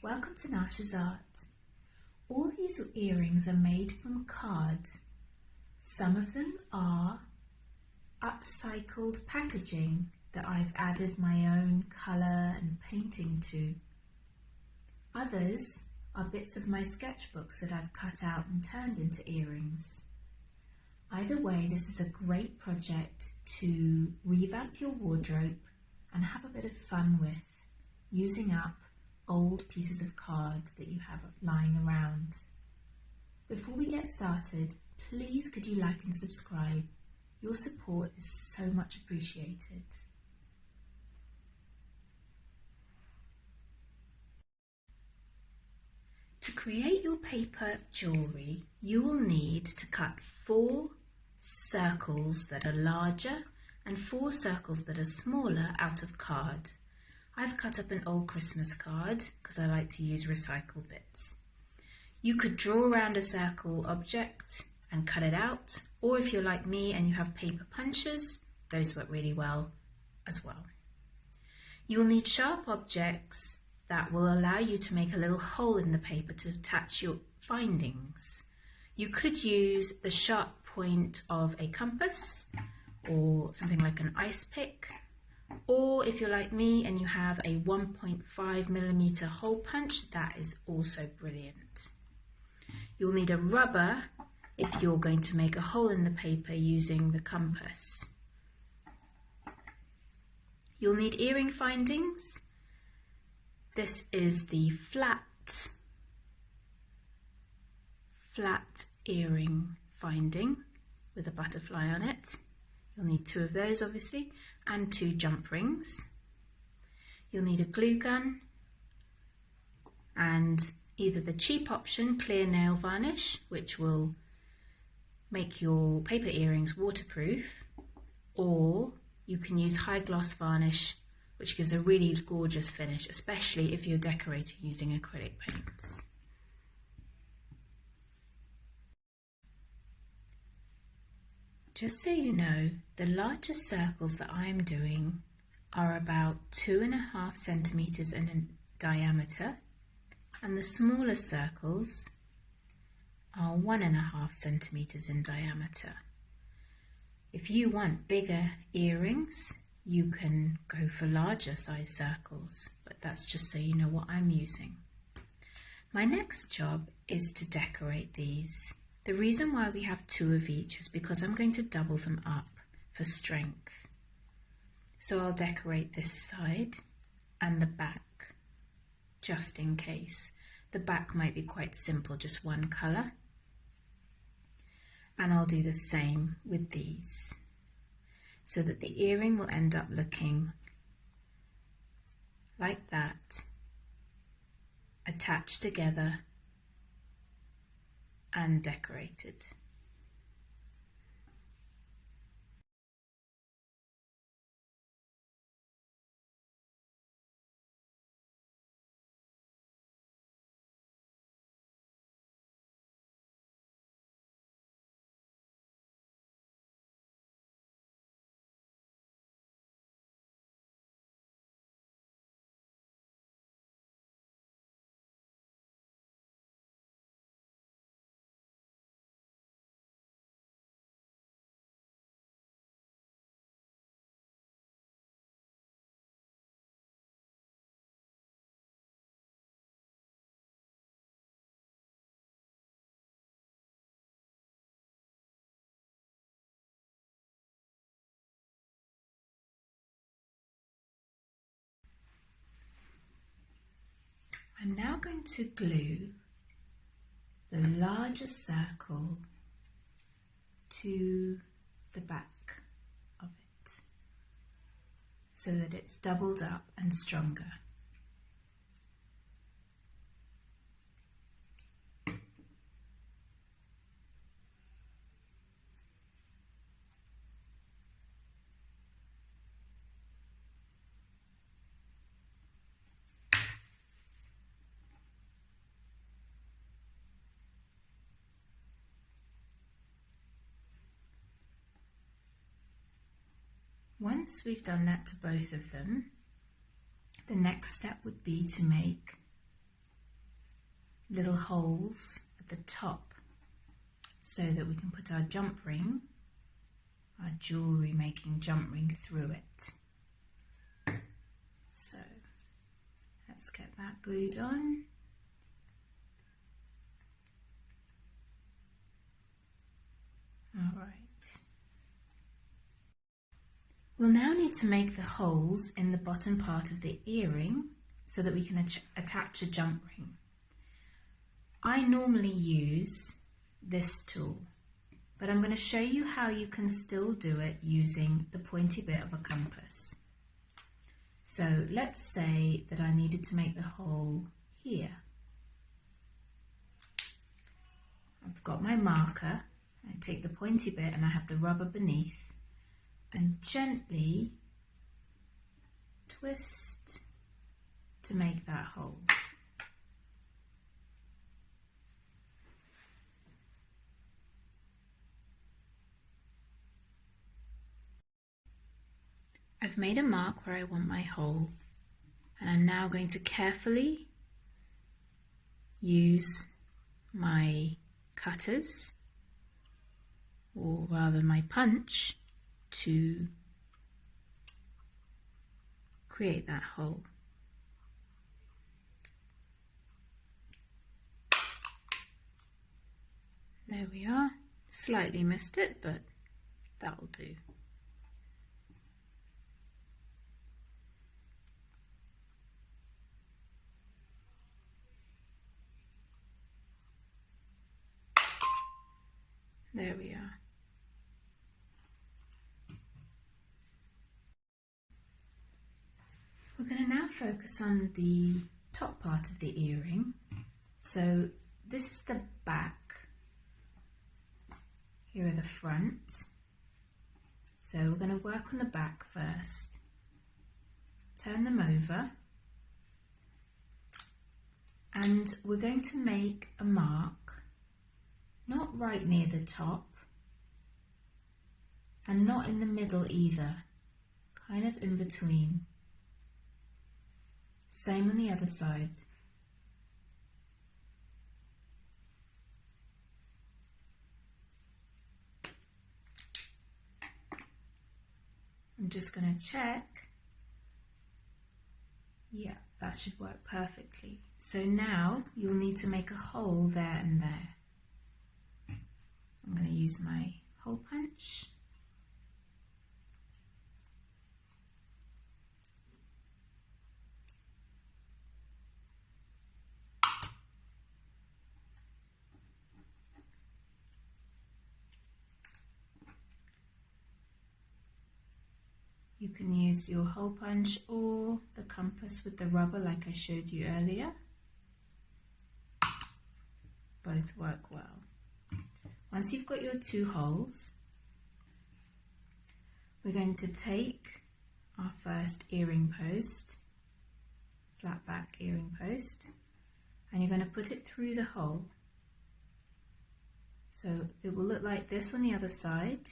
Welcome to Nasha's Art. All these earrings are made from card. Some of them are upcycled packaging that I've added my own colour and painting to. Others are bits of my sketchbooks that I've cut out and turned into earrings. Either way, this is a great project to revamp your wardrobe and have a bit of fun with, using up old pieces of card that you have lying around. Before we get started, please could you like and subscribe? Your support is so much appreciated. To create your paper jewellery, you will need to cut 4 circles that are larger and 4 circles that are smaller out of card. I've cut up an old Christmas card because I like to use recycled bits. You could draw around a circle object and cut it out, or if you're like me and you have paper punches, those work really well as well. You'll need sharp objects that will allow you to make a little hole in the paper to attach your findings. You could use the sharp point of a compass or something like an ice pick. Or if you're like me and you have a 1.5mm hole punch, that is also brilliant. You'll need a rubber if you're going to make a hole in the paper using the compass. You'll need earring findings. This is the flat earring finding with a butterfly on it. You'll need 2 of those obviously, and 2 jump rings. You'll need a glue gun and either the cheap option, clear nail varnish, which will make your paper earrings waterproof, or you can use high gloss varnish, which gives a really gorgeous finish, especially if you're decorating using acrylic paints. Just so you know, the largest circles that I'm doing are about 2.5 centimetres in diameter, and the smaller circles are 1.5 centimetres in diameter. If you want bigger earrings, you can go for larger size circles, but that's just so you know what I'm using. My next job is to decorate these. The reason why we have 2 of each is because I'm going to double them up for strength. So I'll decorate this side and the back, just in case. The back might be quite simple, just one colour. And I'll do the same with these, so that the earring will end up looking like that, attached together and decorated. I'm now going to glue the largest circle to the back of it so that it's doubled up and stronger. Once we've done that to both of them, the next step would be to make little holes at the top so that we can put our jump ring, our jewellery making jump ring through it. So let's get that glued on. All right. We'll now need to make the holes in the bottom part of the earring so that we can attach a jump ring. I normally use this tool, but I'm going to show you how you can still do it using the pointy bit of a compass. So let's say that I needed to make the hole here. I've got my marker, I take the pointy bit and I have the rubber beneath and gently twist to make that hole. I've made a mark where I want my hole, and I'm now going to carefully use my cutters, or rather my punch, to create that hole. There we are. Slightly missed it, but that'll do. There we are. We're going to now focus on the top part of the earring. So this is the back. Here are the front. So we're going to work on the back first. Turn them over. And we're going to make a mark, not right near the top, and not in the middle either, kind of in between. Same on the other side. I'm just going to check. Yeah, that should work perfectly. So now you'll need to make a hole there and there. I'm going to use my hole punch. You can use your hole punch or the compass with the rubber like I showed you earlier. Both work well. Once you've got your two holes, we're going to take our first earring post, flat back earring post, and you're going to put it through the hole. So it will look like this on the other side,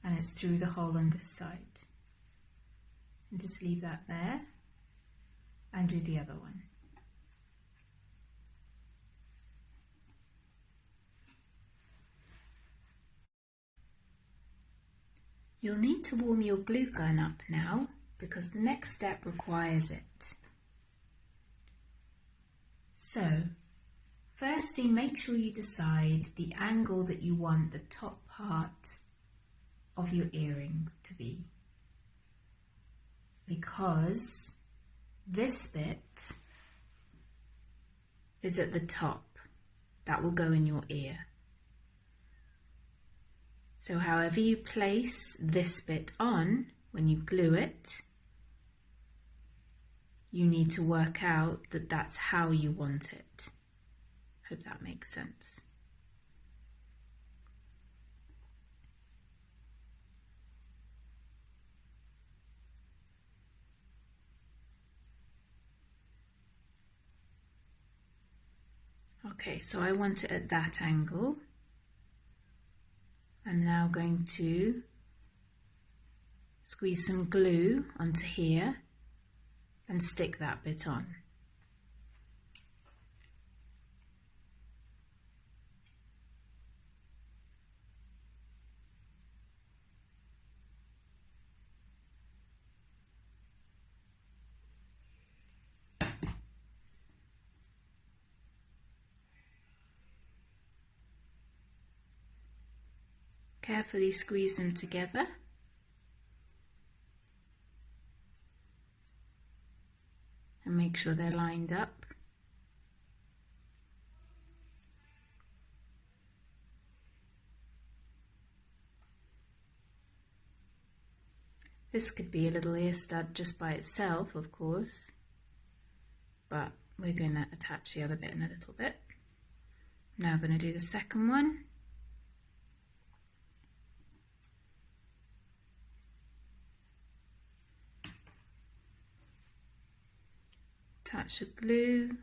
and it's through the hole on this side. And just leave that there and do the other one. You'll need to warm your glue gun up now because the next step requires it. So, firstly, make sure you decide the angle that you want the top part of your earring to be, because this bit is at the top. That will go in your ear. So however you place this bit on when you glue it, you need to work out that that's how you want it. Hope that makes sense. Okay, so I want it at that angle. I'm now going to squeeze some glue onto here and stick that bit on. Carefully squeeze them together. And make sure they're lined up. This could be a little ear stud just by itself, of course, but we're going to attach the other bit in a little bit. Now I'm going to do the second one. Attach the glue.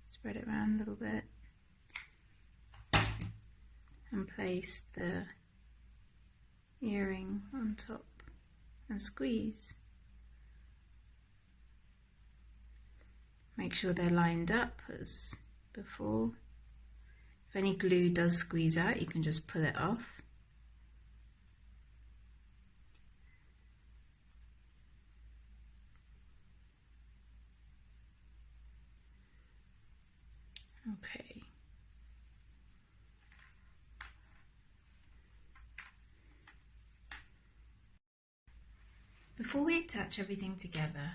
Spread it around a little bit. And place the earring on top and squeeze. Make sure they're lined up as before. If any glue does squeeze out, you can just pull it off. Okay. Before we attach everything together,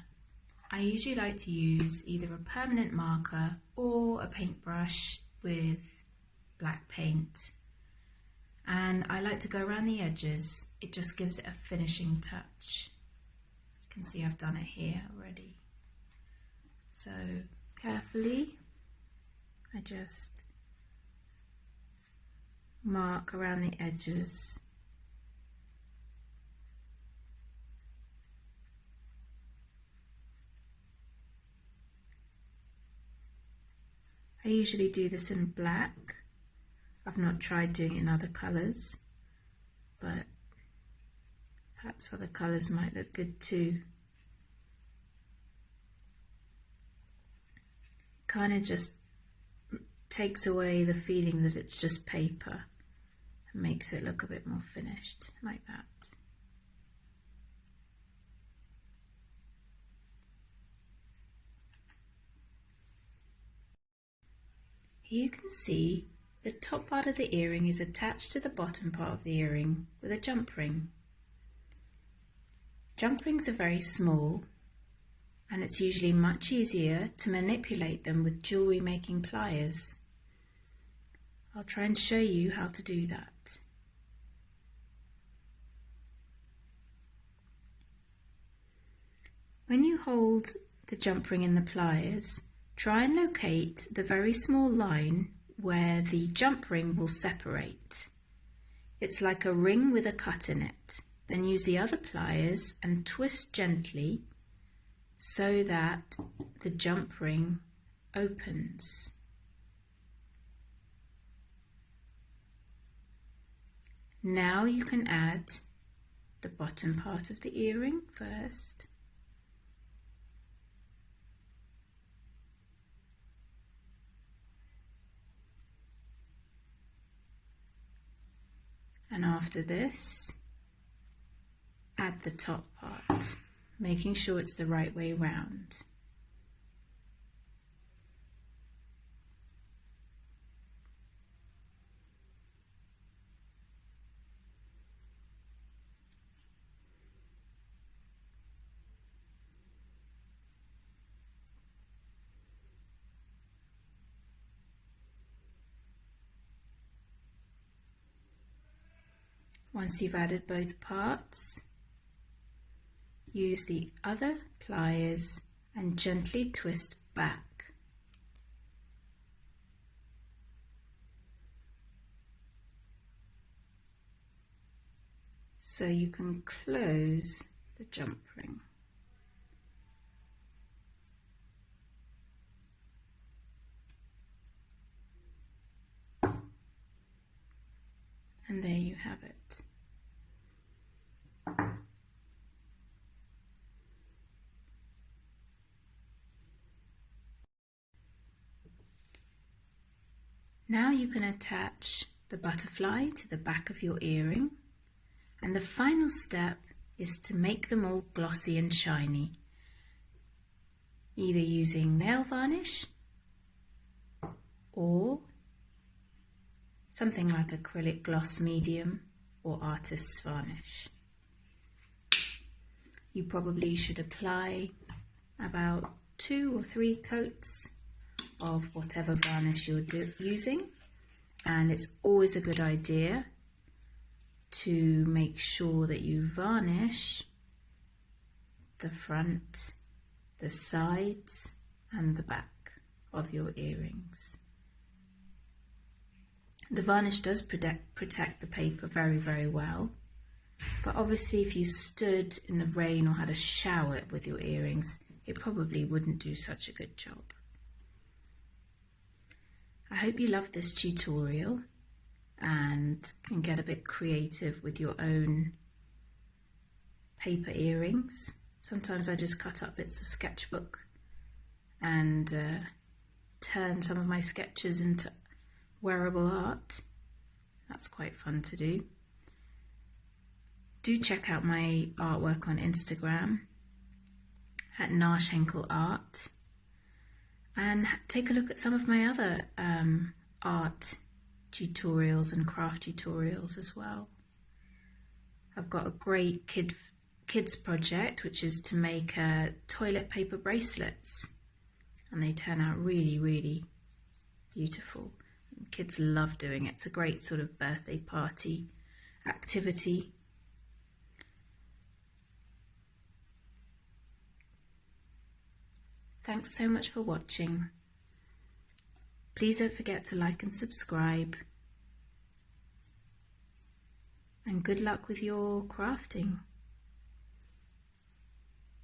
I usually like to use either a permanent marker or a paintbrush with black paint. And I like to go around the edges. It just gives it a finishing touch. You can see I've done it here already. So carefully, I just mark around the edges. I usually do this in black. I've not tried doing it in other colours, but perhaps other colours might look good too. Kind of just takes away the feeling that it's just paper and makes it look a bit more finished, like that. Here you can see the top part of the earring is attached to the bottom part of the earring with a jump ring. Jump rings are very small, and it's usually much easier to manipulate them with jewellery making pliers. I'll try and show you how to do that. When you hold the jump ring in the pliers, try and locate the very small line where the jump ring will separate. It's like a ring with a cut in it. Then use the other pliers and twist gently so that the jump ring opens. Now you can add the bottom part of the earring first. And after this, add the top part, making sure it's the right way round. Once you've added both parts, use the other pliers and gently twist back. So you can close the jump ring. And there you have it. Now you can attach the butterfly to the back of your earring, and the final step is to make them all glossy and shiny, either using nail varnish or something like acrylic gloss medium or artist's varnish. You probably should apply about 2 or 3 coats of whatever varnish you're using, and it's always a good idea to make sure that you varnish the front, the sides and the back of your earrings. The varnish does protect the paper very, very well, but obviously if you stood in the rain or had a shower with your earrings, it probably wouldn't do such a good job. I hope you loved this tutorial and can get a bit creative with your own paper earrings. Sometimes I just cut up bits of sketchbook and turn some of my sketches into wearable art. That's quite fun to do. Do check out my artwork on Instagram at Varnishing Art, and take a look at some of my other art tutorials and craft tutorials as well. I've got a great kids project, which is to make toilet paper bracelets, and they turn out really, really beautiful. Kids love doing it. It's a great sort of birthday party activity. Thanks so much for watching. Please don't forget to like and subscribe. And good luck with your crafting.